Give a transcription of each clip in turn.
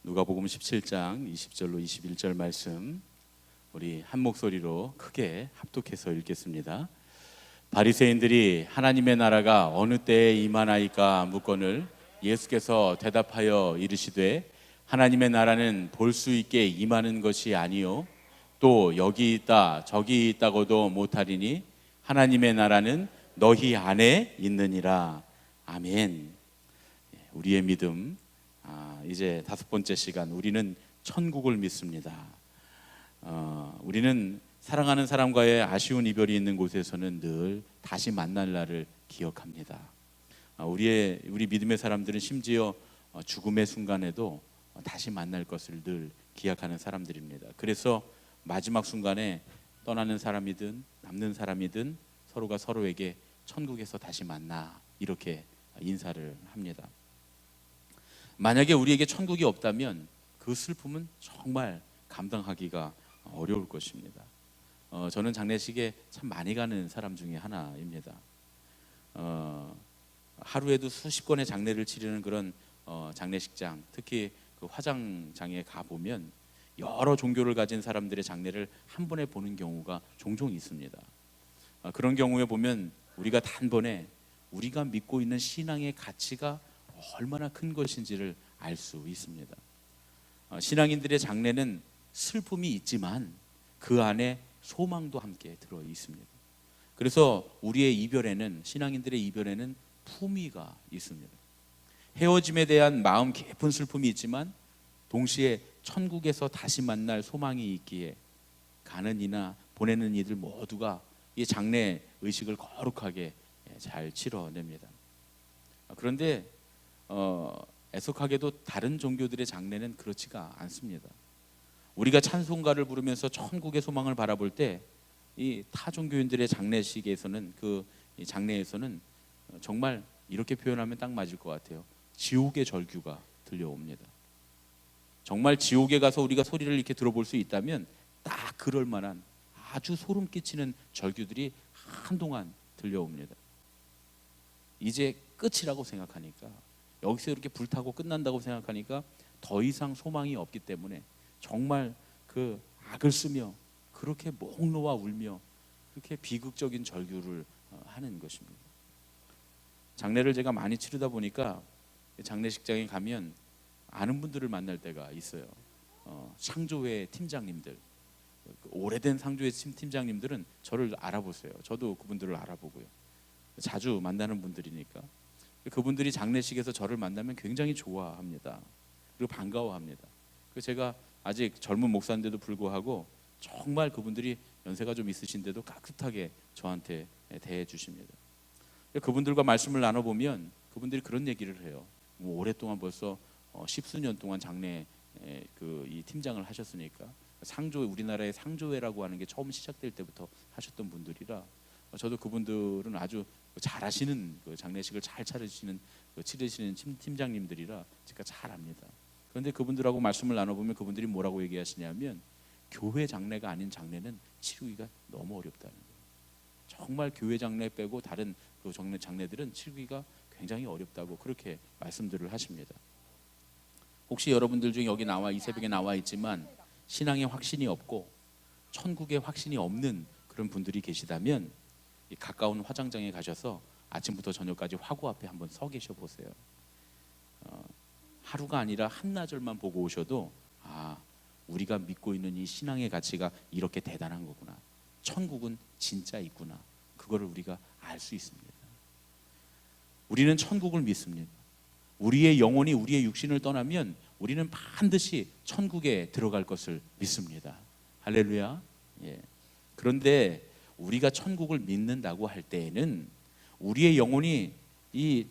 누가복음 17장 20절로 21절 말씀 우리 한 목소리로 크게 합독해서 읽겠습니다. 바리새인들이 하나님의 나라가 어느 때에 임하나이까 묻거늘 예수께서 대답하여 이르시되 하나님의 나라는 볼 수 있게 임하는 것이 아니요 또 여기 있다 저기 있다고도 못하리니 하나님의 나라는 너희 안에 있느니라. 아멘. 우리의 믿음, 이제 5번째 시간, 우리는 천국을 믿습니다. 우리는 사랑하는 사람과의 아쉬운 이별이 있는 곳에서는 늘 다시 만날 날을 기억합니다. 우리 믿음의 사람들은 심지어 죽음의 순간에도 다시 만날 것을 늘 기약하는 사람들입니다. 그래서 마지막 순간에 떠나는 사람이든 남는 사람이든 서로가 서로에게 천국에서 다시 만나 이렇게 인사를 합니다. 만약에 우리에게 천국이 없다면 그 슬픔은 정말 감당하기가 어려울 것입니다. 저는 장례식에 참 많이 가는 사람 중에 하나입니다. 하루에도 수십 건의 장례를 치르는 그런 장례식장, 특히 그 화장장에 가보면 여러 종교를 가진 사람들의 장례를 한 번에 보는 경우가 종종 있습니다. 그런 경우에 보면 우리가 단번에 우리가 믿고 있는 신앙의 가치가 얼마나 큰 것인지를 알 수 있습니다. 신앙인들의 장례는 슬픔이 있지만 그 안에 소망도 함께 들어 있습니다. 그래서 우리의 이별에는, 신앙인들의 이별에는 품위가 있습니다. 헤어짐에 대한 마음 깊은 슬픔이 있지만 동시에 천국에서 다시 만날 소망이 있기에 가는 이나 보내는 이들 모두가 이 장례 의식을 거룩하게 잘 치러냅니다. 그런데 애석하게도 다른 종교들의 장례는 그렇지가 않습니다. 우리가 찬송가를 부르면서 천국의 소망을 바라볼 때 이 타 종교인들의 장례식에서는, 그 장례에서는 정말 이렇게 표현하면 딱 맞을 것 같아요. 지옥의 절규가 들려옵니다. 정말 지옥에 가서 우리가 소리를 이렇게 들어볼 수 있다면 딱 그럴 만한 아주 소름 끼치는 절규들이 한동안 들려옵니다. 이제 끝이라고 생각하니까, 여기서 이렇게 불타고 끝난다고 생각하니까 더 이상 소망이 없기 때문에 정말 그 악을 쓰며 그렇게 목 놓아 울며 그렇게 비극적인 절규를 하는 것입니다. 장례를 제가 많이 치르다 보니까 장례식장에 가면 아는 분들을 만날 때가 있어요. 상조회 팀장님들, 오래된 상조회 팀장님들은 저를 알아보세요. 저도 그분들을 알아보고요. 자주 만나는 분들이니까 그분들이 장례식에서 저를 만나면 굉장히 좋아합니다. 그리고 반가워합니다. 그래서 제가 아직 젊은 목사인데도 불구하고 정말 그분들이 연세가 좀 있으신데도 깍듯하게 저한테 대해 주십니다. 그분들과 말씀을 나눠보면 그분들이 그런 얘기를 해요. 뭐 오랫동안 벌써 10수년 동안 장례 이 팀장을 하셨으니까 우리나라의 상조회라고 하는 게 처음 시작될 때부터 하셨던 분들이라 저도 그분들은 아주 잘하시는 장례식을 잘 치르시는 팀장님들이라 제가 잘 압니다. 그런데 그분들하고 말씀을 나눠보면 그분들이 뭐라고 얘기하시냐면 교회 장례가 아닌 장례는 치르기가 너무 어렵다는 거예요. 정말 교회 장례 빼고 다른 그 장례들은 치르기가 굉장히 어렵다고 그렇게 말씀들을 하십니다. 혹시 여러분들 중에 여기 이 새벽에 나와 있지만 신앙에 확신이 없고 천국에 확신이 없는 그런 분들이 계시다면 이 가까운 화장장에 가셔서 아침부터 저녁까지 화구 앞에 한번 서 계셔 보세요. 하루가 아니라 한나절만 보고 오셔도 우리가 믿고 있는 이 신앙의 가치가 이렇게 대단한 거구나, 천국은 진짜 있구나, 그거를 우리가 알 수 있습니다. 우리는 천국을 믿습니다. 우리의 영혼이 우리의 육신을 떠나면 우리는 반드시 천국에 들어갈 것을 믿습니다. 할렐루야. 그런데 우리가 천국을 믿는다고 할 때에는 우리의 영혼이 이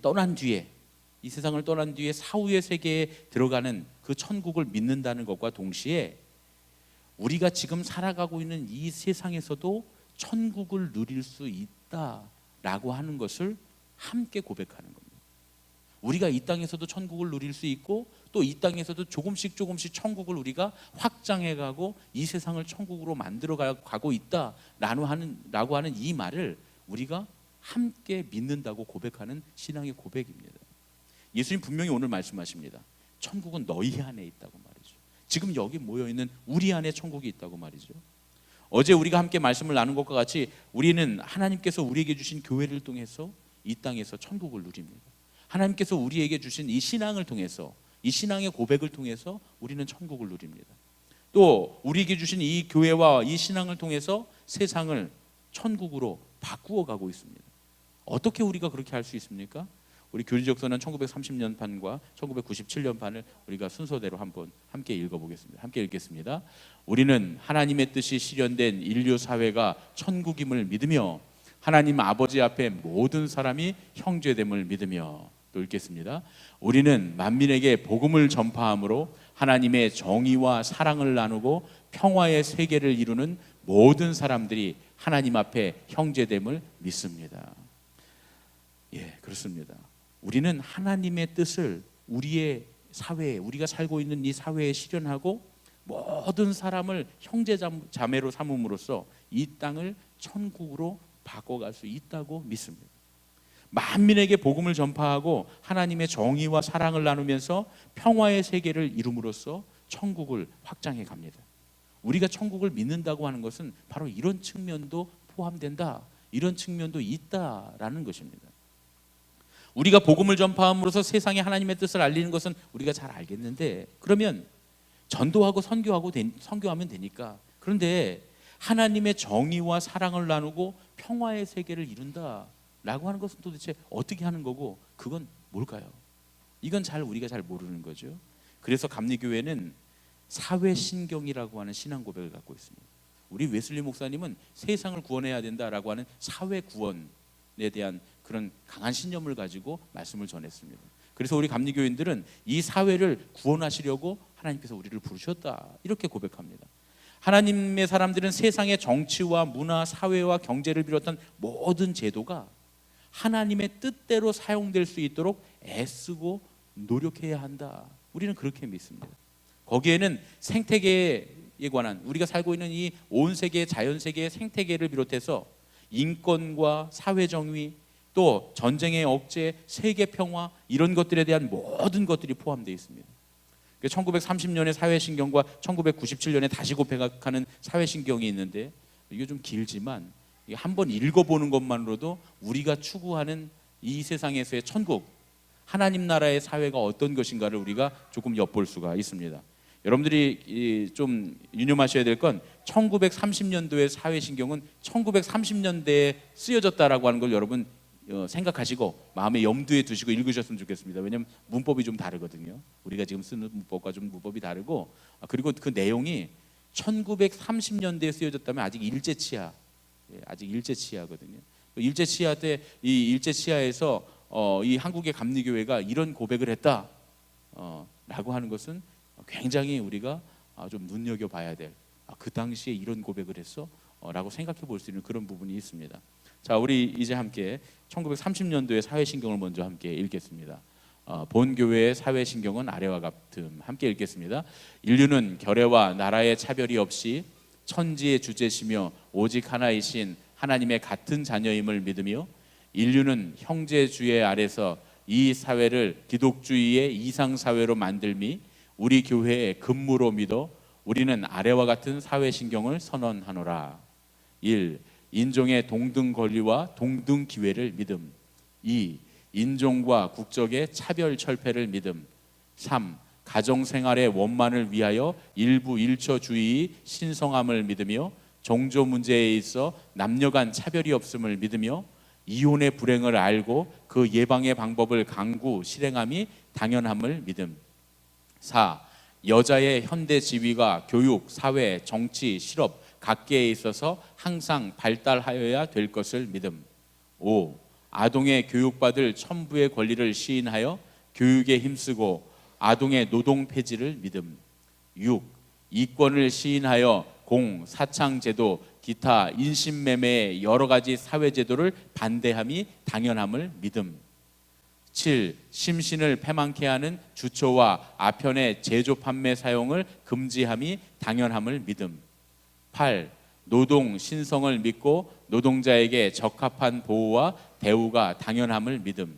세상을 떠난 뒤에 사후의 세계에 들어가는 그 천국을 믿는다는 것과 동시에 우리가 지금 살아가고 있는 이 세상에서도 천국을 누릴 수 있다라고 하는 것을 함께 고백하는 겁니다. 우리가 이 땅에서도 천국을 누릴 수 있고 또 이 땅에서도 조금씩 천국을 우리가 확장해가고 이 세상을 천국으로 만들어가고 있다라고 하는 이 말을 우리가 함께 믿는다고 고백하는 신앙의 고백입니다. 예수님 분명히 오늘 말씀하십니다. 천국은 너희 안에 있다고 말이죠. 지금 여기 모여있는 우리 안에 천국이 있다고 말이죠. 어제 우리가 함께 말씀을 나눈 것과 같이 우리는 하나님께서 우리에게 주신 교회를 통해서 이 땅에서 천국을 누립니다. 하나님께서 우리에게 주신 이 신앙을 통해서, 이 신앙의 고백을 통해서 우리는 천국을 누립니다. 또 우리에게 주신 이 교회와 이 신앙을 통해서 세상을 천국으로 바꾸어 가고 있습니다. 어떻게 우리가 그렇게 할 수 있습니까? 우리 교리적서는 1930년판과 1997년판을 우리가 순서대로 한번 함께 읽어보겠습니다. 함께 읽겠습니다. 우리는 하나님의 뜻이 실현된 인류 사회가 천국임을 믿으며 하나님 아버지 앞에 모든 사람이 형제됨을 믿으며, 또 읽겠습니다. 우리는 만민에게 복음을 전파함으로 하나님의 정의와 사랑을 나누고 평화의 세계를 이루는 모든 사람들이 하나님 앞에 형제됨을 믿습니다. 예, 그렇습니다. 우리는 하나님의 뜻을 우리의 사회에, 우리가 살고 있는 이 사회에 실현하고 모든 사람을 형제 자매로 삼음으로써 이 땅을 천국으로 바꿔갈 수 있다고 믿습니다. 만민에게 복음을 전파하고 하나님의 정의와 사랑을 나누면서 평화의 세계를 이룸으로써 천국을 확장해 갑니다. 우리가 천국을 믿는다고 하는 것은 바로 이런 측면도 포함된다, 이런 측면도 있다라는 것입니다. 우리가 복음을 전파함으로써 세상에 하나님의 뜻을 알리는 것은 우리가 잘 알겠는데, 그러면 전도하고 선교하면 되니까, 그런데 하나님의 정의와 사랑을 나누고 평화의 세계를 이룬다라고 하는 것은 도대체 어떻게 하는 거고, 그건 뭘까요? 이건 우리가 잘 모르는 거죠. 그래서 감리교회는 사회신경이라고 하는 신앙 고백을 갖고 있습니다. 우리 웨슬리 목사님은 세상을 구원해야 된다라고 하는 사회 구원에 대한 그런 강한 신념을 가지고 말씀을 전했습니다. 그래서 우리 감리교인들은 이 사회를 구원하시려고 하나님께서 우리를 부르셨다, 이렇게 고백합니다. 하나님의 사람들은 세상의 정치와 문화, 사회와 경제를 비롯한 모든 제도가 하나님의 뜻대로 사용될 수 있도록 애쓰고 노력해야 한다, 우리는 그렇게 믿습니다. 거기에는 생태계에 관한, 우리가 살고 있는 이 온 세계, 자연 세계의 생태계를 비롯해서 인권과 사회정의, 또 전쟁의 억제, 세계 평화, 이런 것들에 대한 모든 것들이 포함되어 있습니다. 1930년의 사회신경과 1997년에 다시 고백하는 사회신경이 있는데, 이게 좀 길지만 한번 읽어보는 것만으로도 우리가 추구하는 이 세상에서의 천국, 하나님 나라의 사회가 어떤 것인가를 우리가 조금 엿볼 수가 있습니다. 여러분들이 좀 유념하셔야 될 건 1930년도의 사회신경은 1930년대에 쓰여졌다라고 하는 걸 여러분 생각하시고 마음에 염두에 두시고 읽으셨으면 좋겠습니다. 왜냐하면 문법이 좀 다르거든요. 우리가 지금 쓰는 문법과 좀 문법이 다르고, 그리고 그 내용이 1930년대에 쓰여졌다면 아직 일제치하, 아직 일제치하거든요. 일제치하 때 이 일제치하에서 이 한국의 감리교회가 이런 고백을 했다 라고 하는 것은 굉장히 우리가 좀 눈여겨봐야 될, 그 당시에 이런 고백을 했어? 라고 생각해 볼 수 있는 그런 부분이 있습니다. 자, 우리 이제 함께 1930년도의 사회신경을 먼저 함께 읽겠습니다. 본 교회의 사회신경은 아래와 같음. 함께 읽겠습니다. 인류는 결애와 나라의 차별이 없이 천지의 주제시며 오직 하나이신 하나님의 같은 자녀임을 믿으며, 인류는 형제주의 아래서 이 사회를 기독주의의 이상사회로 만들미 우리 교회의 근무로 믿어 우리는 아래와 같은 사회신경을 선언하노라. 1. 인종의 동등 권리와 동등 기회를 믿음. 2. 인종과 국적의 차별 철폐를 믿음. 3. 가정생활의 원만을 위하여 일부 일처주의 신성함을 믿으며 종조 문제에 있어 남녀 간 차별이 없음을 믿으며 이혼의 불행을 알고 그 예방의 방법을 강구 실행함이 당연함을 믿음. 4. 여자의 현대 지위가 교육, 사회, 정치, 실업 각계에 있어서 항상 발달하여야 될 것을 믿음. 5. 아동의 교육받을 천부의 권리를 시인하여 교육에 힘쓰고 아동의 노동 폐지를 믿음. 6. 이권을 시인하여 공, 사창제도, 기타 인신매매의 여러 가지 사회제도를 반대함이 당연함을 믿음. 7. 심신을 패망케 하는 주초와 아편의 제조 판매 사용을 금지함이 당연함을 믿음. 8. 노동 신성을 믿고 노동자에게 적합한 보호와 대우가 당연함을 믿음.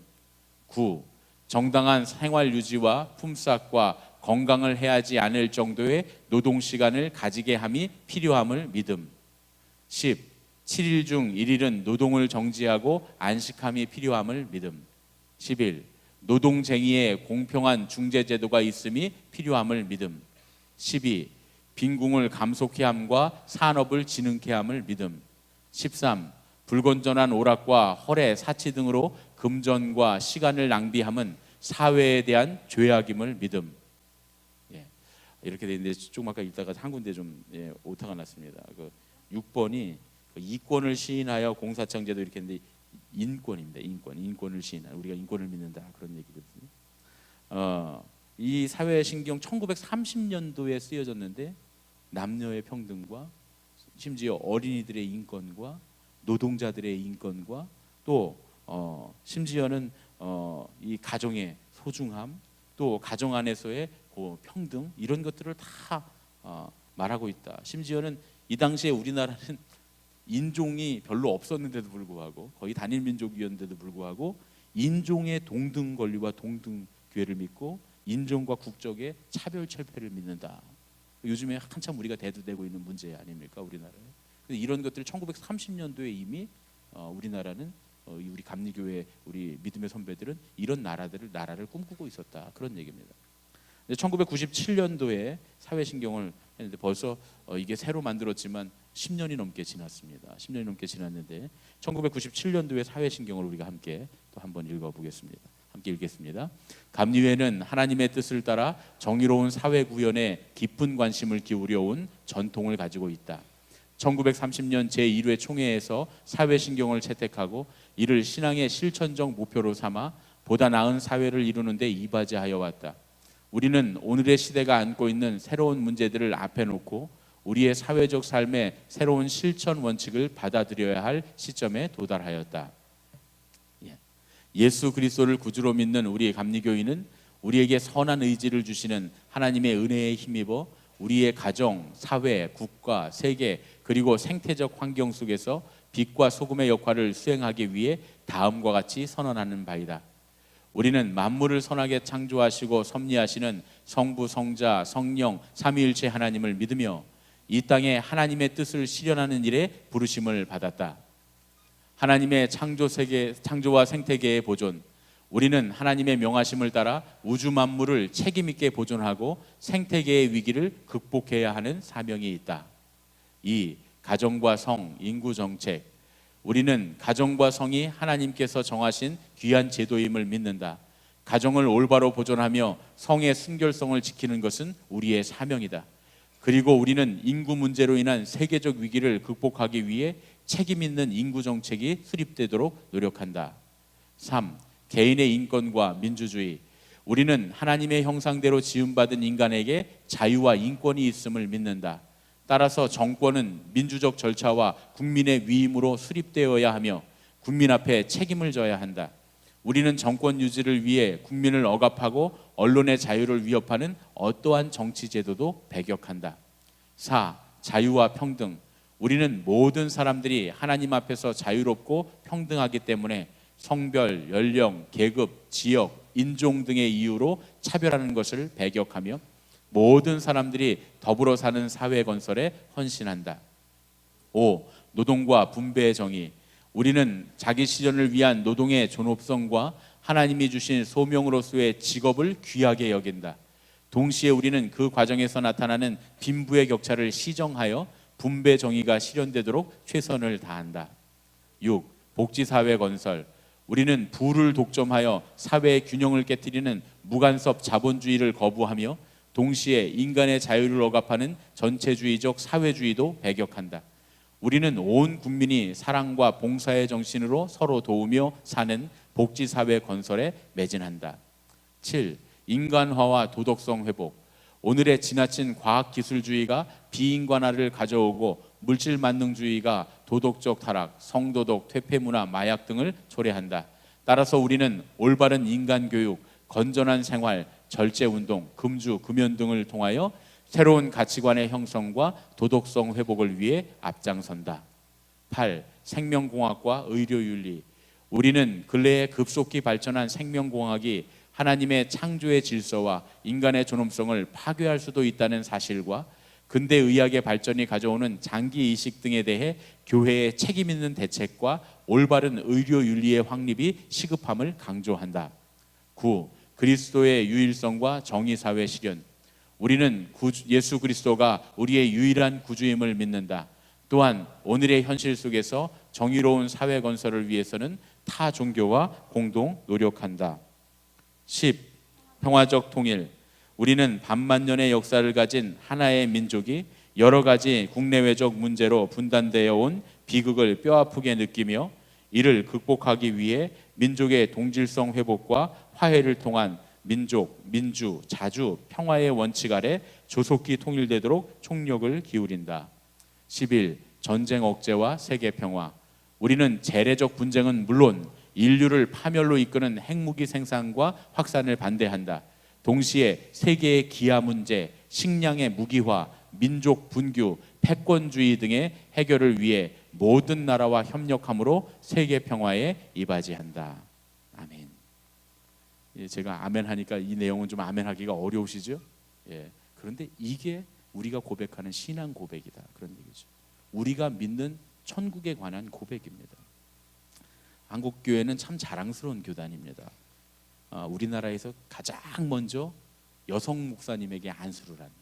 9. 정당한 생활 유지와 품삯과 건강을 해하지 않을 정도의 노동 시간을 가지게 함이 필요함을 믿음. 10. 7일 중 1일은 노동을 정지하고 안식함이 필요함을 믿음. 11. 노동쟁의에 공평한 중재 제도가 있음이 필요함을 믿음. 12. 빈궁을 감속해 함과 산업을 진흥케 함을 믿음. 13. 불건전한 오락과 허례, 사치 등으로 금전과 시간을 낭비함은 사회에 대한 죄악임을 믿음. 이렇게 돼 있는데 조금만 읽다가 한 군데 좀 오타가 났습니다. 그 6번이 이권을 시인하여 공사창제도 이렇게 했는데 인권입니다. 인권을 시인하여 우리가 인권을 믿는다 그런 얘기거든요. 이 사회신경 1930년도에 쓰여졌는데 남녀의 평등과 심지어 어린이들의 인권과 노동자들의 인권과 또 심지어는 이 가정의 소중함 또 가정 안에서의 그 평등 이런 것들을 다 말하고 있다. 심지어는 이 당시에 우리나라는 인종이 별로 없었는데도 불구하고 거의 단일 민족이었는데도 불구하고 인종의 동등 권리와 동등 기회를 믿고 인종과 국적의 차별 철폐를 믿는다. 요즘에 한참 우리가 대두되고 있는 문제 아닙니까 우리나라에. 이런 것들 1930년도에 이미 우리나라는 우리 감리교회 우리 믿음의 선배들은 이런 나라를 꿈꾸고 있었다 그런 얘기입니다. 1997년도에 사회신경을 했는데 벌써 이게 새로 만들었지만 10년이 넘게 지났습니다. 10년이 넘게 지났는데 1997년도에 사회신경을 우리가 함께 또 한번 읽어보겠습니다. 함께 읽겠습니다. 감리회는 하나님의 뜻을 따라 정의로운 사회 구현에 깊은 관심을 기울여 온 전통을 가지고 있다. 1930년 제1회 총회에서 사회신경을 채택하고 이를 신앙의 실천적 목표로 삼아 보다 나은 사회를 이루는 데 이바지하여 왔다. 우리는 오늘의 시대가 안고 있는 새로운 문제들을 앞에 놓고 우리의 사회적 삶의 새로운 실천 원칙을 받아들여야 할 시점에 도달하였다. 예수 그리스도를 구주로 믿는 우리의 감리교인은 우리에게 선한 의지를 주시는 하나님의 은혜에 힘입어 우리의 가정, 사회, 국가, 세계 그리고 생태적 환경 속에서 빛과 소금의 역할을 수행하기 위해 다음과 같이 선언하는 바이다. 우리는 만물을 선하게 창조하시고 섭리하시는 성부, 성자, 성령, 삼위일체 하나님을 믿으며 이 땅에 하나님의 뜻을 실현하는 일에 부르심을 받았다. 하나님의 창조와 생태계의 보존, 우리는 하나님의 명하심을 따라 우주 만물을 책임 있게 보존하고 생태계의 위기를 극복해야 하는 사명이 있다. 2. 가정과 성, 인구 정책, 우리는 가정과 성이 하나님께서 정하신 귀한 제도임을 믿는다. 가정을 올바로 보존하며 성의 순결성을 지키는 것은 우리의 사명이다. 그리고 우리는 인구 문제로 인한 세계적 위기를 극복하기 위해 책임 있는 인구 정책이 수립되도록 노력한다. 3. 개인의 인권과 민주주의, 우리는 하나님의 형상대로 지음받은 인간에게 자유와 인권이 있음을 믿는다. 따라서 정권은 민주적 절차와 국민의 위임으로 수립되어야 하며 국민 앞에 책임을 져야 한다. 우리는 정권 유지를 위해 국민을 억압하고 언론의 자유를 위협하는 어떠한 정치 제도도 배격한다. 4. 자유와 평등, 우리는 모든 사람들이 하나님 앞에서 자유롭고 평등하기 때문에 성별, 연령, 계급, 지역, 인종 등의 이유로 차별하는 것을 배격하며 모든 사람들이 더불어 사는 사회 건설에 헌신한다. 5. 노동과 분배의 정의, 우리는 자기 실현을 위한 노동의 존엄성과 하나님이 주신 소명으로서의 직업을 귀하게 여긴다. 동시에 우리는 그 과정에서 나타나는 빈부의 격차를 시정하여 분배 정의가 실현되도록 최선을 다한다. 6. 복지사회 건설, 우리는 부를 독점하여 사회의 균형을 깨트리는 무간섭 자본주의를 거부하며 동시에 인간의 자유를 억압하는 전체주의적 사회주의도 배격한다. 우리는 온 국민이 사랑과 봉사의 정신으로 서로 도우며 사는 복지사회 건설에 매진한다. 7. 인간화와 도덕성 회복, 오늘의 지나친 과학기술주의가 비인간화를 가져오고 물질만능주의가 도덕적 타락, 성도덕, 퇴폐문화, 마약 등을 초래한다. 따라서 우리는 올바른 인간교육, 건전한 생활, 절제운동, 금주, 금연 등을 통하여 새로운 가치관의 형성과 도덕성 회복을 위해 앞장선다. 8. 생명공학과 의료윤리, 우리는 근래에 급속히 발전한 생명공학이 하나님의 창조의 질서와 인간의 존엄성을 파괴할 수도 있다는 사실과 근대 의학의 발전이 가져오는 장기 이식 등에 대해 교회의 책임 있는 대책과 올바른 의료 윤리의 확립이 시급함을 강조한다. 9. 그리스도의 유일성과 정의사회 실현. 우리는 예수 그리스도가 우리의 유일한 구주임을 믿는다. 또한 오늘의 현실 속에서 정의로운 사회 건설을 위해서는 타 종교와 공동 노력한다. 10. 평화적 통일. 우리는 반만년의 역사를 가진 하나의 민족이 여러 가지 국내외적 문제로 분단되어 온 비극을 뼈아프게 느끼며 이를 극복하기 위해 민족의 동질성 회복과 화해를 통한 민족, 민주, 자주, 평화의 원칙 아래 조속히 통일되도록 총력을 기울인다. 11. 전쟁 억제와 세계 평화. 우리는 재래적 분쟁은 물론 인류를 파멸로 이끄는 핵무기 생산과 확산을 반대한다. 동시에 세계의 기아 문제, 식량의 무기화, 민족 분규, 패권주의 등의 해결을 위해 모든 나라와 협력함으로 세계 평화에 이바지한다. 아멘. 제가 아멘 하니까 이 내용은 좀 아멘 하기가 어려우시죠? 그런데 이게 우리가 고백하는 신앙 고백이다. 그런 얘기죠. 우리가 믿는 천국에 관한 고백입니다. 한국교회는 참 자랑스러운 교단입니다. 우리나라에서 가장 먼저 여성 목사님에게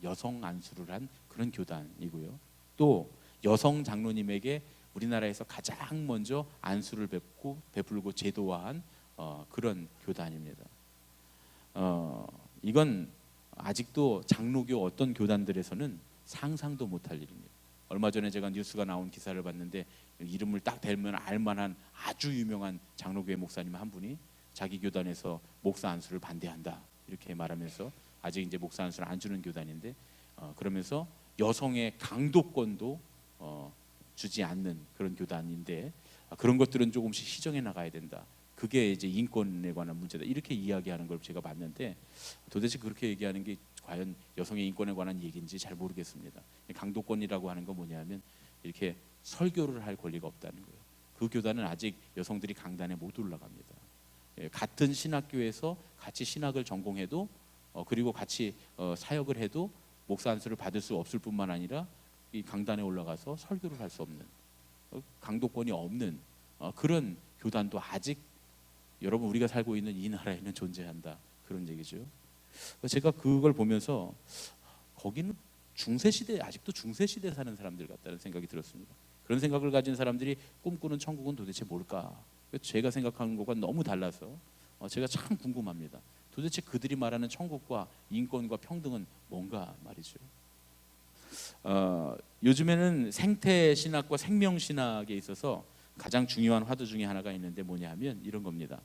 여성 안수를 한 그런 교단이고요. 또 여성 장로님에게 우리나라에서 가장 먼저 안수를 베풀고 제도화한 그런 교단입니다. 이건 아직도 장로교 어떤 교단들에서는 상상도 못할 일입니다. 얼마 전에 제가 뉴스가 나온 기사를 봤는데 이름을 딱 대면 알만한 아주 유명한 장로교회 목사님 한 분이 자기 교단에서 목사 안수를 반대한다 이렇게 말하면서 아직 이제 목사 안수를 안 주는 교단인데 그러면서 여성의 강도권도 주지 않는 그런 교단인데 그런 것들은 조금씩 시정해 나가야 된다. 그게 이제 인권에 관한 문제다. 이렇게 이야기하는 걸 제가 봤는데 도대체 그렇게 얘기하는 게 과연 여성의 인권에 관한 얘기인지 잘 모르겠습니다. 강도권이라고 하는 건 뭐냐면 이렇게 설교를 할 권리가 없다는 거예요. 그 교단은 아직 여성들이 강단에 못 올라갑니다. 같은 신학교에서 같이 신학을 전공해도 그리고 같이 사역을 해도 목사 안수를 받을 수 없을 뿐만 아니라 이 강단에 올라가서 설교를 할 수 없는 강도권이 없는 그런 교단도 아직 여러분 우리가 살고 있는 이 나라에는 존재한다 그런 얘기죠. 제가 그걸 보면서 거기는 중세시대 아직도 중세시대 사는 사람들 같다는 생각이 들었습니다. 그런 생각을 가진 사람들이 꿈꾸는 천국은 도대체 뭘까? 제가 생각하는 것과 너무 달라서 제가 참 궁금합니다. 도대체 그들이 말하는 천국과 인권과 평등은 뭔가 말이죠. 요즘에는 생태신학과 생명신학에 있어서 가장 중요한 화두 중에 하나가 있는데 뭐냐 하면 이런 겁니다.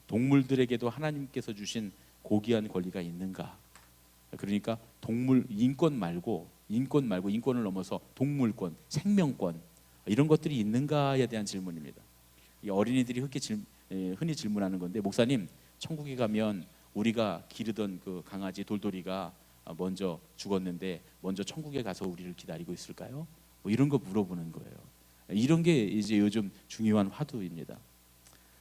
동물들에게도 하나님께서 주신 고귀한 권리가 있는가? 그러니까 인권 말고 인권을 넘어서 동물권, 생명권 이런 것들이 있는가에 대한 질문입니다. 이 어린이들이 흔히 질문하는 건데 목사님 천국에 가면 우리가 기르던 그 강아지 돌돌이가 먼저 죽었는데 먼저 천국에 가서 우리를 기다리고 있을까요? 뭐 이런 거 물어보는 거예요. 이런 게 이제 요즘 중요한 화두입니다.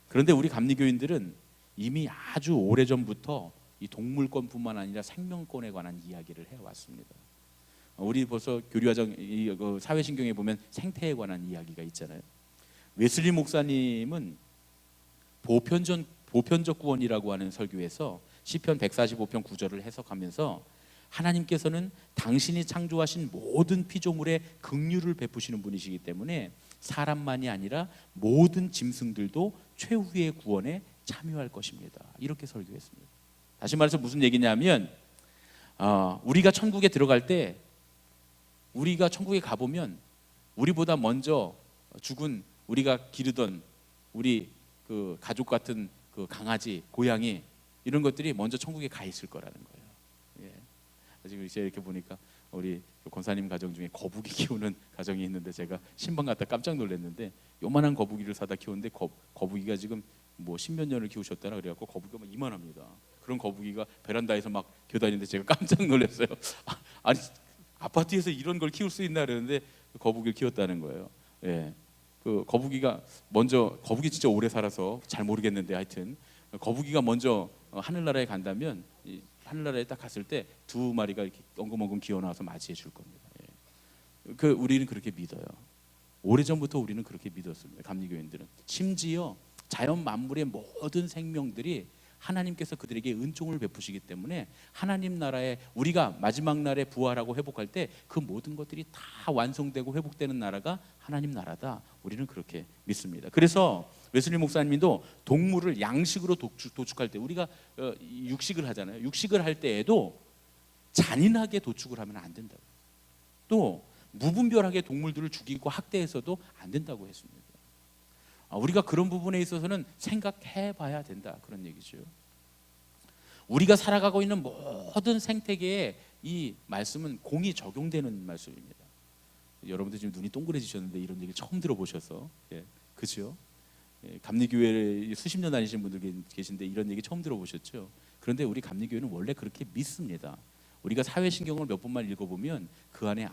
그런데 우리 감리교인들은 이미 아주 오래전부터 이 동물권뿐만 아니라 생명권에 관한 이야기를 해왔습니다. 우리 벌써 교리화정 사회신경에 보면 생태에 관한 이야기가 있잖아요. 웨슬리 목사님은 보편적 구원이라고 하는 설교에서 시편 145편 9절을 해석하면서 하나님께서는 당신이 창조하신 모든 피조물에 긍휼을 베푸시는 분이시기 때문에 사람만이 아니라 모든 짐승들도 최후의 구원에 참여할 것입니다. 이렇게 설교했습니다. 다시 말해서 무슨 얘기냐면 우리가 천국에 들어갈 때 우리가 천국에 가보면 우리보다 먼저 죽은 우리가 기르던 우리 그 가족 같은 그 강아지, 고양이 이런 것들이 먼저 천국에 가 있을 거라는 거예요. 지금 이제 이렇게 보니까 우리 권사님 가정 중에 거북이 키우는 가정이 있는데 제가 신방 갔다 깜짝 놀랐는데 요만한 거북이를 사다 키우는데 거북이가 지금 뭐 십몇 년을 키우셨다나 그래갖고 거북이가 막 이만합니다. 그런 거북이가 베란다에서 막 기어다니는데 제가 깜짝 놀랐어요. 아니 아파트에서 이런 걸 키울 수 있나 그러는데 거북이를 키웠다는 거예요. 그 거북이 진짜 오래 살아서 잘 모르겠는데 하여튼 거북이가 먼저 하늘나라에 간다면 하늘나라에 딱 갔을 때 두 마리가 이렇게 엉금엉금 기어 나와서 맞이해 줄 겁니다. 우리는 그렇게 믿어요. 오래전부터 우리는 그렇게 믿었습니다. 감리교인들은. 심지어 자연 만물의 모든 생명들이 하나님께서 그들에게 은총을 베푸시기 때문에 하나님 나라에 우리가 마지막 날에 부활하고 회복할 때 그 모든 것들이 다 완성되고 회복되는 나라가 하나님 나라다. 우리는 그렇게 믿습니다. 그래서 웨슬리 목사님도 동물을 양식으로 도축할 때 우리가 육식을 하잖아요. 육식을 할 때에도 잔인하게 도축을 하면 안 된다고. 또 무분별하게 동물들을 죽이고 학대해서도 안 된다고 했습니다. 우리가 그런 부분에 있어서는 생각해 봐야 된다, 그런 얘기죠. 우리가 살아가고 있는 모든 생태계에 이 말씀은 공이 적용되는 말씀입니다. 여러분들 지금 눈이 동그래지셨는데 이런 얘기 처음 들어보셔서, 그죠? 감리교회에 수십 년 다니신 분들 계신데 이런 얘기 처음 들어보셨죠? 그런데 우리 감리교회는 원래 그렇게 믿습니다. 우리가 사회신경을 몇 번만 읽어보면 그 안에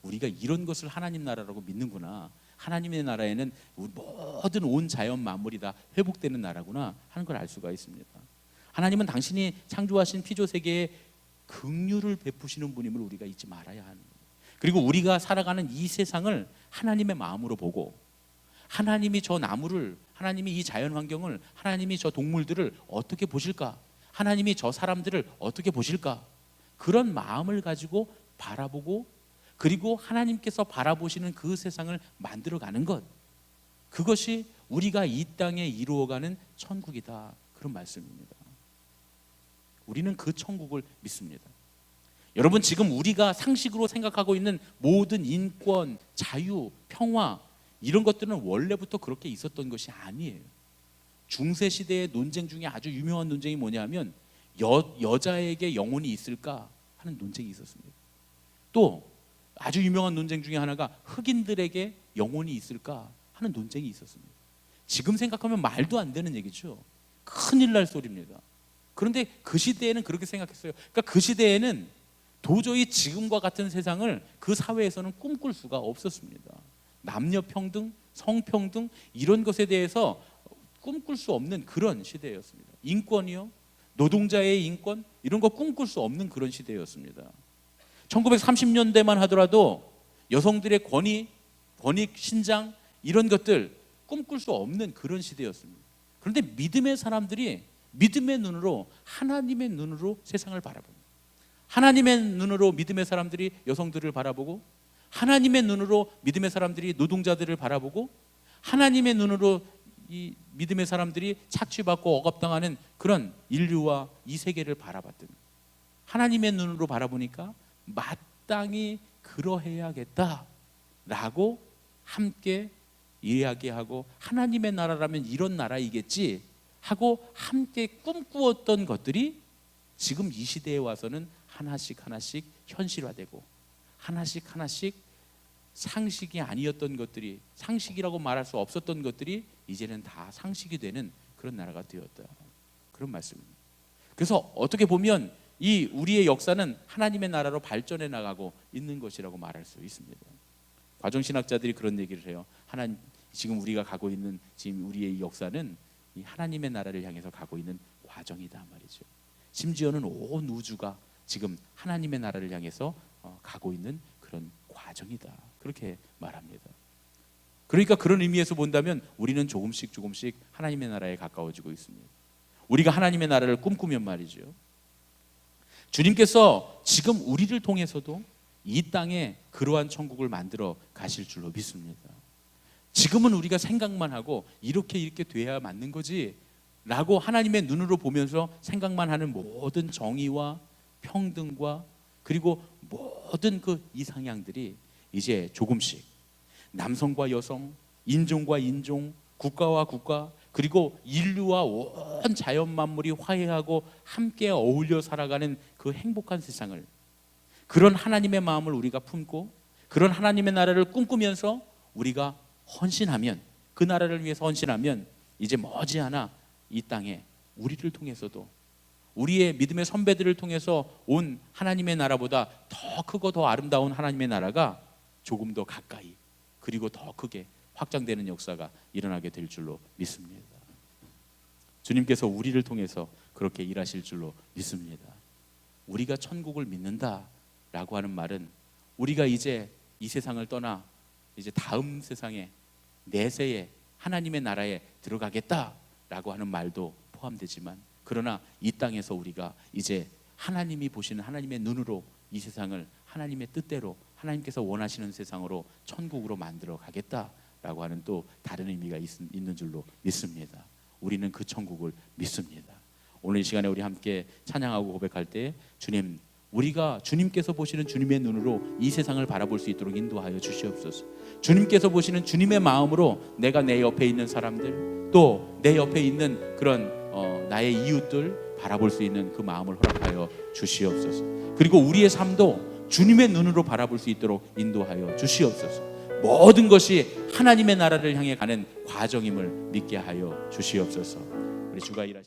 우리가 이런 것을 하나님 나라라고 믿는구나, 하나님의 나라에는 모든 온 자연 만물이 다 회복되는 나라구나 하는 걸 알 수가 있습니다. 하나님은 당신이 창조하신 피조 세계에 긍휼을 베푸시는 분임을 우리가 잊지 말아야 하는 거예요. 그리고 우리가 살아가는 이 세상을 하나님의 마음으로 보고, 하나님이 저 나무를, 하나님이 이 자연 환경을, 하나님이 저 동물들을 어떻게 보실까, 하나님이 저 사람들을 어떻게 보실까, 그런 마음을 가지고 바라보고, 그리고 하나님께서 바라보시는 그 세상을 만들어가는 것, 그것이 우리가 이 땅에 이루어가는 천국이다, 그런 말씀입니다. 우리는 그 천국을 믿습니다. 여러분, 지금 우리가 상식으로 생각하고 있는 모든 인권, 자유, 평화, 이런 것들은 원래부터 그렇게 있었던 것이 아니에요. 중세 시대의 논쟁 중에 아주 유명한 논쟁이 뭐냐면 여자에게 영혼이 있을까 하는 논쟁이 있었습니다. 또 아주 유명한 논쟁 중에 하나가 흑인들에게 영혼이 있을까 하는 논쟁이 있었습니다. 지금 생각하면 말도 안 되는 얘기죠. 큰일 날 소리입니다. 그런데 그 시대에는 그렇게 생각했어요. 그러니까 그 시대에는 도저히 지금과 같은 세상을 그 사회에서는 꿈꿀 수가 없었습니다. 남녀 평등, 성평등, 이런 것에 대해서 꿈꿀 수 없는 그런 시대였습니다. 인권이요, 노동자의 인권, 이런 거 꿈꿀 수 없는 그런 시대였습니다. 1930년대만 하더라도 여성들의 권위, 권익, 신장, 이런 것들 꿈꿀 수 없는 그런 시대였습니다. 그런데 믿음의 사람들이 믿음의 눈으로, 하나님의 눈으로 세상을 바라봅니다. 하나님의 눈으로 믿음의 사람들이 여성들을 바라보고, 하나님의 눈으로 믿음의 사람들이 노동자들을 바라보고, 하나님의 눈으로 이 믿음의 사람들이 착취받고 억압당하는 그런 인류와 이 세계를 바라봤던, 하나님의 눈으로 바라보니까 마땅히 그러해야겠다라고 함께 이야기하고, 하나님의 나라라면 이런 나라이겠지 하고 함께 꿈꾸었던 것들이 지금 이 시대에 와서는 하나씩 하나씩 현실화되고, 하나씩 하나씩 상식이 아니었던 것들이, 상식이라고 말할 수 없었던 것들이 이제는 다 상식이 되는 그런 나라가 되었다, 그런 말씀입니다. 그래서 어떻게 보면 이 우리의 역사는 하나님의 나라로 발전해 나가고 있는 것이라고 말할 수 있습니다. 과정신학자들이 그런 얘기를 해요. 지금 우리가 가고 있는 지금 우리의 역사는 이 하나님의 나라를 향해서 가고 있는 과정이다 말이죠. 심지어는 온 우주가 지금 하나님의 나라를 향해서 가고 있는 그런 과정이다, 그렇게 말합니다. 그러니까 그런 의미에서 본다면 우리는 조금씩 조금씩 하나님의 나라에 가까워지고 있습니다. 우리가 하나님의 나라를 꿈꾸면 말이죠, 주님께서 지금 우리를 통해서도 이 땅에 그러한 천국을 만들어 가실 줄로 믿습니다. 지금은 우리가 생각만 하고 이렇게 돼야 맞는 거지 라고 하나님의 눈으로 보면서 생각만 하는 모든 정의와 평등과 그리고 모든 그 이상향들이 이제 조금씩 남성과 여성, 인종과 인종, 국가와 국가, 그리고 인류와 온 자연 만물이 화해하고 함께 어울려 살아가는 그 행복한 세상을, 그런 하나님의 마음을 우리가 품고 그런 하나님의 나라를 꿈꾸면서 우리가 헌신하면, 그 나라를 위해서 헌신하면 이제 머지않아 이 땅에 우리를 통해서도, 우리의 믿음의 선배들을 통해서 온 하나님의 나라보다 더 크고 더 아름다운 하나님의 나라가 조금 더 가까이, 그리고 더 크게 확장되는 역사가 일어나게 될 줄로 믿습니다. 주님께서 우리를 통해서 그렇게 일하실 줄로 믿습니다. 우리가 천국을 믿는다라고 하는 말은 우리가 이제 이 세상을 떠나 이제 다음 세상에 내세에 하나님의 나라에 들어가겠다라고 하는 말도 포함되지만, 그러나 이 땅에서 우리가 이제 하나님이 보시는 하나님의 눈으로 이 세상을 하나님의 뜻대로 하나님께서 원하시는 세상으로 천국으로 만들어 가겠다라고 하는 또 다른 의미가 있는 줄로 믿습니다. 우리는 그 천국을 믿습니다. 오늘 이 시간에 우리 함께 찬양하고 고백할 때, 주님, 우리가 주님께서 보시는 주님의 눈으로 이 세상을 바라볼 수 있도록 인도하여 주시옵소서. 주님께서 보시는 주님의 마음으로 내가 내 옆에 있는 사람들, 또 내 옆에 있는 그런 나의 이웃들 바라볼 수 있는 그 마음을 허락하여 주시옵소서. 그리고 우리의 삶도 주님의 눈으로 바라볼 수 있도록 인도하여 주시옵소서. 모든 것이 하나님의 나라를 향해 가는 과정임을 믿게 하여 주시옵소서. 우리 주가 일하신